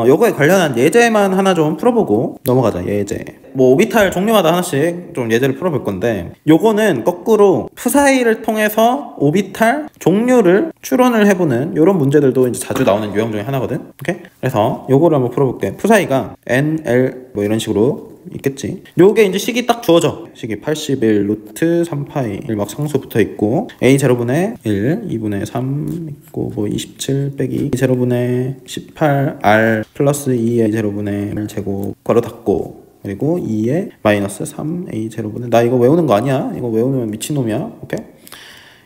요거에 관련한 예제만 하나 좀 풀어보고 넘어가자. 예제. 뭐 오비탈 종류마다 하나씩 좀 예제를 풀어볼 건데, 요거는 거꾸로 푸사이를 통해서 오비탈 종류를 추론을 해보는 요런 문제들도 이제 자주 나오는 유형 중에 하나거든. 오케이? 그래서 요거를 한번 풀어볼게. 푸사이가 n, l 뭐 이런 식으로 있겠지. 요게 이제 식이 딱 주어져. 식이 81 루트 3파이 1막 상수 붙어 있고, a 제로분의 1, 2분의 3 있고, 뭐 27 빼기 2 제로분의 18 r 플러스 2a 제로분의 1 제곱 괄호 닫고, 그리고 2에 마이너스 3a 제로분의, 나 이거 외우는 거 아니야? 이거 외우면 미친놈이야. 오케이?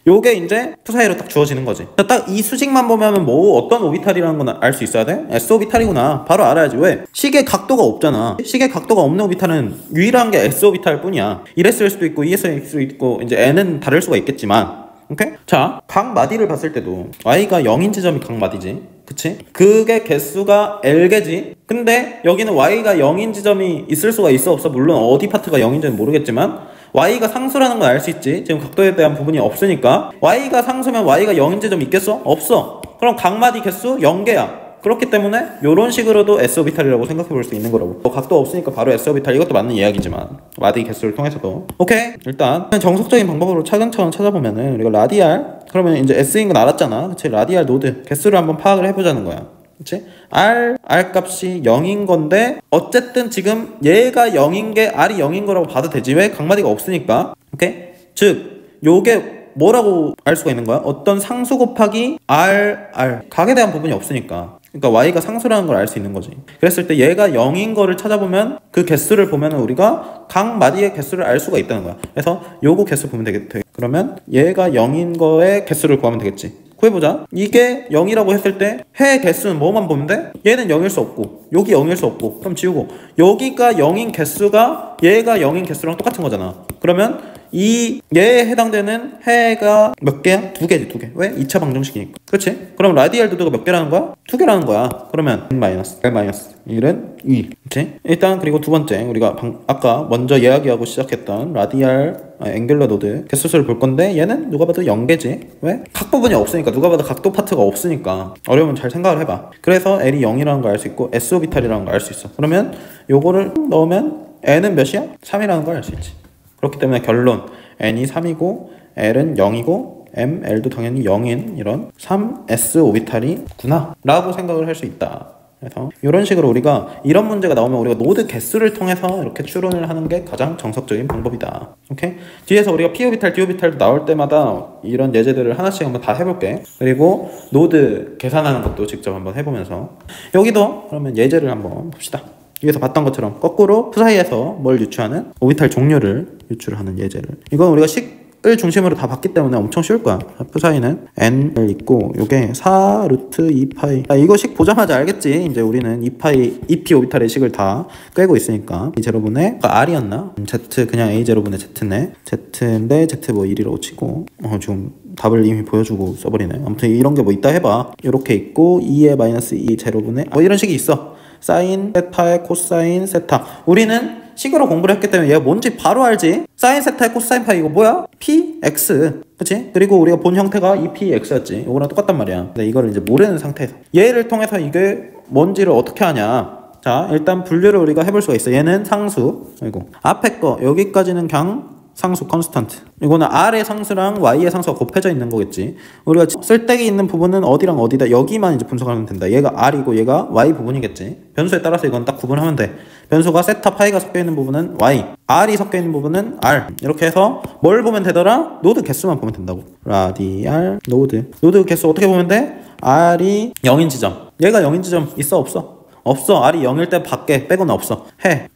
요게 이제 푸사이로 딱 주어지는 거지. 딱 이 수식만 보면 뭐 어떤 오비탈이라는 건 알 수 있어야 돼? S 오비탈이구나. 바로 알아야지. 왜? 식의 각도가 없잖아. 식의 각도가 없는 오비탈은 유일한 게 S 오비탈 뿐이야. 이랬을 수도 있고 ES일 수도 있고, 이제 N은 다를 수가 있겠지만, 오케이? 자, 각 마디를 봤을 때도 y가 0인 지점이 각 마디지. 그치? 그게 개수가 L개지. 근데 여기는 y가 0인 지점이 있을 수가 있어 없어? 물론 어디 파트가 0인지는 모르겠지만 y가 상수라는 건 알 수 있지. 지금 각도에 대한 부분이 없으니까. y가 상수면 y가 0인 지점 있겠어? 없어. 그럼 각 마디 개수 0개야. 그렇기 때문에 이런 식으로도 S오비탈이라고 생각해 볼 수 있는 거라고. 각도 없으니까 바로 S오비탈, 이것도 맞는 이야기지만 마디 개수를 통해서도. 오케이, 일단 정석적인 방법으로 차근차근 찾아보면은 우리가 라디알, 그러면 이제 S인 건 알았잖아. 그치? 라디알 노드 개수를 한번 파악을 해보자는 거야. 그치? R 값이 0인 건데 어쨌든 지금 얘가 0인 게 R이 0인 거라고 봐도 되지. 왜? 각마디가 없으니까. 오케이? 즉 요게 뭐라고 알 수가 있는 거야? 어떤 상수 곱하기 R 각에 대한 부분이 없으니까. 그러니까 y가 상수라는 걸 알 수 있는 거지. 그랬을 때 얘가 0인 거를 찾아보면 그 개수를 보면은 우리가 각 마디의 개수를 알 수가 있다는 거야. 그래서 요거 개수 보면 되겠다. 그러면 얘가 0인 거의 개수를 구하면 되겠지. 구해보자. 이게 0이라고 했을 때 해 개수는 뭐만 보면 돼? 얘는 0일 수 없고 여기 0일 수 없고, 그럼 지우고 여기가 0인 개수가 얘가 0인 개수랑 똑같은 거잖아. 그러면 이 얘에 해당되는 해가 몇 개야? 두 개지, 두 개. 왜? 2차 방정식이니까. 그렇지? 그럼 라디알 도드가 몇 개라는 거야? 두 개라는 거야. 그러면 L-1은 2. 그렇지? 일단 그리고 두 번째, 우리가 아까 먼저 이야기하고 시작했던 라디알 앵귤러 노드 개수수를 볼 건데, 얘는 누가 봐도 0개지. 왜? 각 부분이 없으니까. 누가 봐도 각도 파트가 없으니까. 어려우면 잘 생각을 해봐. 그래서 L이 0이라는 걸 알 수 있고 S 오비탈이라는 걸 알 수 있어. 그러면 요거를 넣으면 N은 몇이야? 3이라는 걸 알 수 있지. 그렇기 때문에 결론, n이 3이고 l은 0이고 l도 당연히 0인 이런 3s 오비탈이 구나 라고 생각을 할 수 있다. 그래서 이런 식으로 우리가 이런 문제가 나오면 우리가 노드 개수를 통해서 이렇게 추론을 하는 게 가장 정석적인 방법이다. 오케이? 뒤에서 우리가 p 오비탈, d 오비탈도 나올 때마다 이런 예제들을 하나씩 한번 다 해볼게. 그리고 노드 계산하는 것도 직접 한번 해보면서, 여기도 그러면 예제를 한번 봅시다. 위에서 봤던 것처럼 거꾸로 푸사이에서 뭘 유추하는? 오비탈 종류를 유추하는 예제를. 이건 우리가 식을 중심으로 다 봤기 때문에 엄청 쉬울 거야. 푸사이는 n을 있고 요게 4 루트 2파이. 이거 식 보자마자 알겠지. 이제 우리는 2파이 2p 오비탈의 식을 다 꿰고 있으니까. 이 제로분의 r이었나? z 그냥 a 제로분의 z네. z인데 z 뭐 1이라고 치고, 지금 답을 이미 보여주고 써버리네. 아무튼 이런 게 뭐 있다 해봐. 이렇게 있고 2의 마이너스 2 제로분의 뭐 이런 식이 있어. 사인 세타의 코사인 세타. 우리는 식으로 공부를 했기 때문에 얘가 뭔지 바로 알지. 사인 세타의 코사인 파이, 이거 뭐야? px. 그치? 그리고 우리가 본 형태가 2px였지. 이거랑 똑같단 말이야. 근데 이거를 이제 모르는 상태에서 얘를 통해서 이게 뭔지를 어떻게 하냐. 자, 일단 분류를 우리가 해볼 수가 있어. 얘는 상수. 그리고 앞에 거 여기까지는 그냥 상수 컨스탄트. 이거는 R의 상수랑 Y의 상수가 곱해져 있는 거겠지. 우리가 쓸데기 있는 부분은 어디랑 어디다, 여기만 이제 분석하면 된다. 얘가 R이고 얘가 Y 부분이겠지. 변수에 따라서 이건 딱 구분하면 돼. 변수가 세타 파이가 섞여 있는 부분은 Y, R이 섞여 있는 부분은 R. 이렇게 해서 뭘 보면 되더라? 노드 개수만 보면 된다고. 라디알 노드 개수 어떻게 보면 돼? R이 0인 지점. 얘가 0인 지점 있어 없어? 없어. R이 0일 때 밖에 빼고는 없어.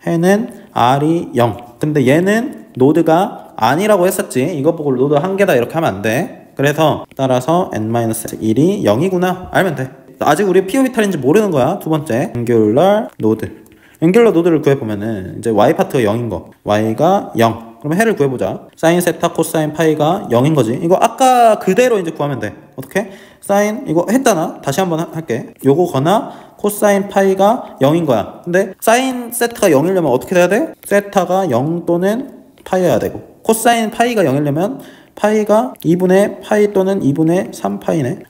해는 R이 0. 근데 얘는 노드가 아니라고 했었지. 이거 보고 노드 한 개다 이렇게 하면 안 돼. 그래서 따라서 n-1이 0이구나 알면 돼. 아직 우리 p 오비탈인지 모르는 거야. 두 번째, 앵귤러 노드를 구해보면은 이제 y 파트가 0인 거, y가 0. 그러면 해를 구해보자. 사인 세타 코사인 파이가 0인 거지. 이거 아까 그대로 이제 구하면 돼. 어떻게? 사인 이거 했잖아. 다시 한번 할게. 요거거나 코사인 파이가 0인 거야. 근데 사인 세타가 0이려면 어떻게 돼야 돼? 세타가 0 또는 파이여야 되고, 코사인 파이가 0이려면 파이가 2분의 파이 또는 2분의 3파이네.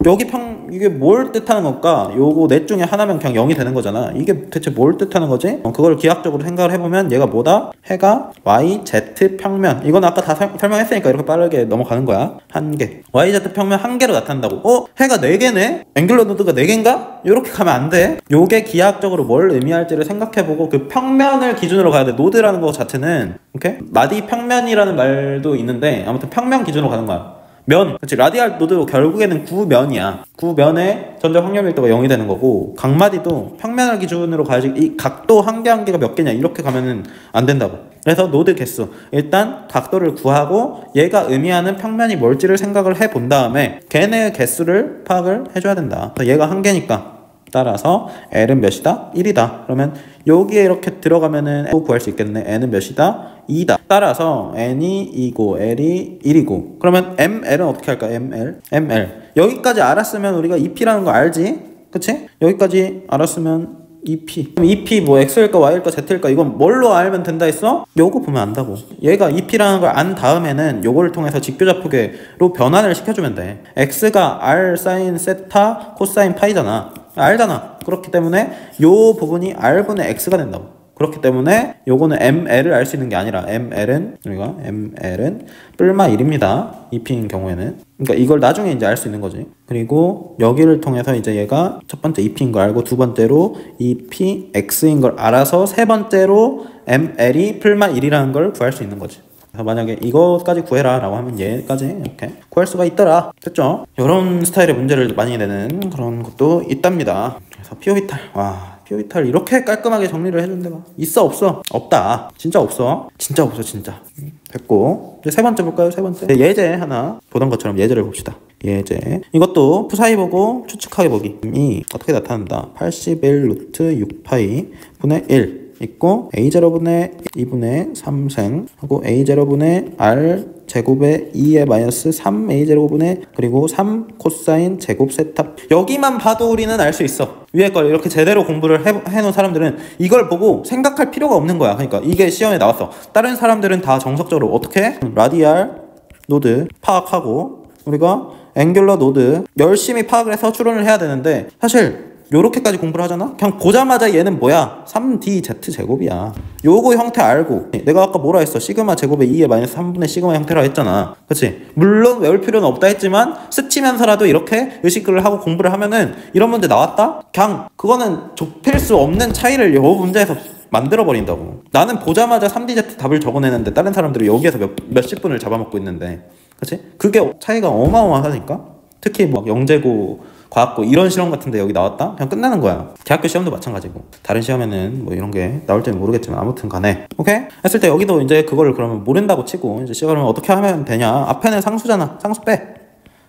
이게 뭘 뜻하는 걸까? 요거 넷 중에 하나면 그냥 0이 되는 거잖아. 이게 대체 뭘 뜻하는 거지? 그걸 기하학적으로 생각을 해보면 얘가 뭐다? 해가 y, z 평면. 이건 아까 다 설명했으니까 이렇게 빠르게 넘어가는 거야. 한 개. y, z 평면 한 개로 나타난다고. 해가 4개네? 앵귤러 노드가 4개인가? 이렇게 가면 안 돼. 요게 기하학적으로 뭘 의미할지를 생각해보고 그 평면을 기준으로 가야 돼. 노드라는 거 자체는 오케이? 마디 평면이라는 말도 있는데 아무튼 평면 기준으로 가는 거야. 면, 그렇지. 라디알 노드 결국에는 구면이야. 구면의 전자 확률 밀도가 0이 되는 거고, 각마디도 평면을 기준으로 가야지. 이 각도 한 개 한 개가 몇 개냐 이렇게 가면은 안 된다고. 그래서 노드 개수, 일단 각도를 구하고 얘가 의미하는 평면이 뭘지를 생각을 해본 다음에 걔네의 개수를 파악을 해줘야 된다. 그래서 얘가 한 개니까 따라서 L은 몇이다? 1이다. 그러면 여기에 이렇게 들어가면은 L 구할 수 있겠네. N은 몇이다? 2다. 따라서 N이 2고 L이 1이고 그러면 ML은 어떻게 할까? ML 여기까지 알았으면 우리가 EP라는 거 알지? 그치? 여기까지 알았으면 EP 그럼 EP 뭐 X일까 Y일까 Z일까 이건 뭘로 알면 된다 했어? 요거 보면 안다고. 얘가 EP라는 걸 안 다음에는 요거를 통해서 직교좌표계로 변환을 시켜주면 돼. X가 R 사인 세타 코사인 파이잖아. 알잖아. 그렇기 때문에 요 부분이 R분의 X가 된다고. 그렇기 때문에 요거는 ML을 알 수 있는 게 아니라 ML은 우리가 ML은 뿔마 1입니다. EP인 경우에는. 그러니까 이걸 나중에 이제 알 수 있는 거지. 그리고 여기를 통해서 이제 얘가 첫 번째 EP인 걸 알고 두 번째로 EP X인 걸 알아서 세 번째로 ML이 뿔마 1이라는 걸 구할 수 있는 거지. 그래서 만약에 이것까지 구해라 라고 하면 얘까지 이렇게 구할 수가 있더라. 됐죠? 이런 스타일의 문제를 많이 내는 그런 것도 있답니다. 그래서 피오비탈 피오비탈 이렇게 깔끔하게 정리를 해준 데가 있어 없어? 없다. 진짜 없어. 진짜 없어 진짜. 됐고 이제 세 번째 볼까요? 세 번째 예제 하나 보던 것처럼 예제를 봅시다. 예제 이것도 푸사히 보고 추측하게 보기이 어떻게 나타난다. 81 루트 6파이 분의 1 있고 a0분의 2분의 3생 하고 a0분의 r 제곱의 2의 마이너스 3 a0분의 그리고 3 코사인 제곱 세탑. 여기만 봐도 우리는 알 수 있어. 위에 걸 이렇게 제대로 공부를 해놓은 사람들은 이걸 보고 생각할 필요가 없는 거야. 그러니까 이게 시험에 나왔어. 다른 사람들은 다 정석적으로 어떻게 라디알 노드 파악하고 우리가 앵귤러 노드 열심히 파악을 해서 추론을 해야 되는데 사실 요렇게까지 공부를 하잖아? 그냥 보자마자 얘는 뭐야? 3dz 제곱이야. 요거 형태 알고 내가 아까 뭐라 했어? 시그마 제곱의 2의 마이너스 3분의 시그마 형태라 했잖아. 그치? 물론 외울 필요는 없다 했지만 스치면서라도 이렇게 의식을 하고 공부를 하면은 이런 문제 나왔다? 그냥 그거는 좁힐 수 없는 차이를 요 문제에서 만들어버린다고. 나는 보자마자 3dz 답을 적어내는데 다른 사람들이 여기에서 몇십 분을 잡아먹고 있는데 그치? 그게 차이가 어마어마하다니까? 특히 막 영재고 과학고 이런 실험 같은데 여기 나왔다? 그냥 끝나는 거야. 대학교 시험도 마찬가지고 다른 시험에는 뭐 이런 게 나올지는 모르겠지만 아무튼 간에 오케이? 했을 때 여기도 이제 그거를 그러면 모른다고 치고 이제 시험을 어떻게 하면 되냐. 앞에는 상수잖아. 상수 빼.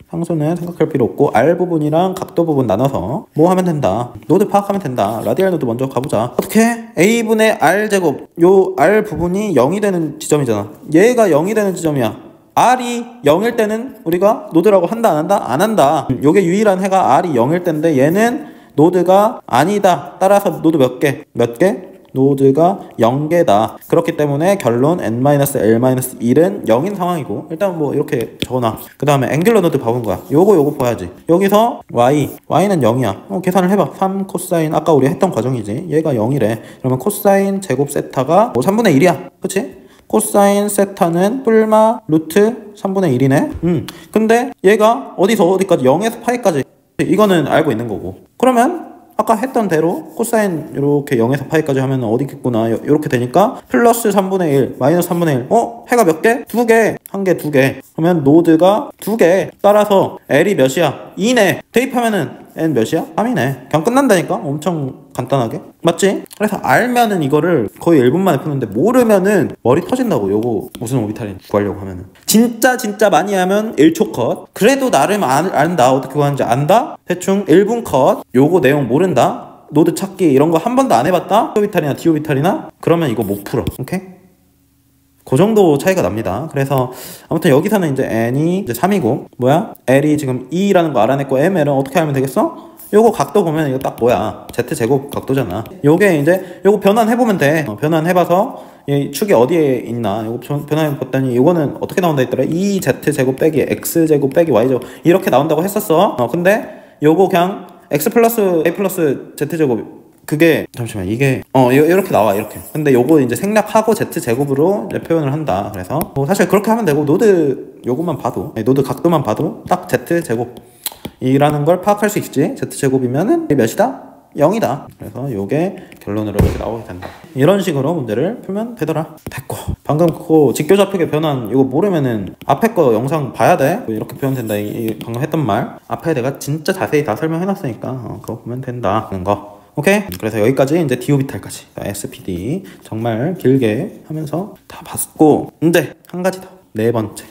상수는 생각할 필요 없고 R 부분이랑 각도 부분 나눠서 뭐 하면 된다. 노드 파악하면 된다. 라디알 노드 먼저 가보자. 어떻게? A분의 R제곱 요 R 부분이 0이 되는 지점이잖아. 얘가 0이 되는 지점이야. R이 0일 때는 우리가 노드라고 한다 안 한다? 안 한다. 요게 유일한 해가 R이 0일 때인데 얘는 노드가 아니다. 따라서 노드 몇 개? 노드가 0개다. 그렇기 때문에 결론 n-l-1은 0인 상황이고 일단 뭐 이렇게 적어놔. 그 다음에 앵귤러 노드 봐본 거야. 요거 봐야지. 여기서 y는 0이야. 계산을 해봐. 3 코사인 아까 우리 했던 과정이지. 얘가 0이래. 그러면 코사인 제곱 세타가 뭐 3분의 1이야. 그치? 코사인 세타는 뿔마 루트 3분의 1이네. 근데 얘가 어디서 어디까지 0에서 파이까지 이거는 알고 있는 거고. 그러면 아까 했던 대로 코사인 이렇게 0에서 파이까지 하면 어디 있겠구나 이렇게 되니까 플러스 3분의 1 마이너스 3분의 1 해가 몇 개? 2개. 한 개 2개. 그러면 노드가 2개. 따라서 L이 몇이야? 2네. 대입하면은 N 몇이야? 3이네. 그냥 끝난다니까? 엄청 간단하게. 맞지? 그래서 알면은 이거를 거의 1분 만에 푸는데 모르면은 머리 터진다고. 요거 무슨 오비탈인 구하려고 하면은 진짜 많이 하면 1초 컷. 그래도 나름 안다. 어떻게 구하는지 안다? 대충 1분 컷. 요거 내용 모른다? 노드 찾기 이런 거 한 번도 안 해봤다? 오비탈이나 디오비탈이나? 그러면 이거 못 풀어. 오케이? 그 정도 차이가 납니다. 그래서 아무튼 여기서는 이제 n이 이제 3이고 뭐야? L이 지금 2라는 거 알아냈고 ML은 어떻게 하면 되겠어? 요거 각도 보면 이거 딱 뭐야? Z제곱 각도잖아. 요게 이제 요거 변환해보면 돼. 변환해봐서 이 축이 어디에 있나 요거 변환해봤더니 요거는 어떻게 나온다 했더라? 2Z제곱 빼기 X제곱 빼기 Y제곱 이렇게 나온다고 했었어. 근데 요거 그냥 x 플러스 a 플러스 z 제곱 그게 잠시만 이게 이렇게 나와 이렇게. 근데 요거 이제 생략하고 z 제곱으로 이제 표현을 한다. 그래서 뭐 사실 그렇게 하면 되고 노드 요것만 봐도 노드 각도만 봐도 딱 z 제곱 이라는 걸 파악할 수 있지. z 제곱이면은 몇이다? 0이다. 그래서 요게 결론으로 이렇게 나오게 된다. 이런 식으로 문제를 풀면 되더라. 됐고 방금 그거 직교좌표계 변환 이거 모르면은 앞에 거 영상 봐야 돼. 이렇게 표현된다. 이 방금 했던 말 앞에 내가 진짜 자세히 다 설명해놨으니까 그거 보면 된다 하는 거. 오케이? 그래서 여기까지 이제 디오비탈까지 SPD 정말 길게 하면서 다 봤고, 근데 한 가지 더. 네 번째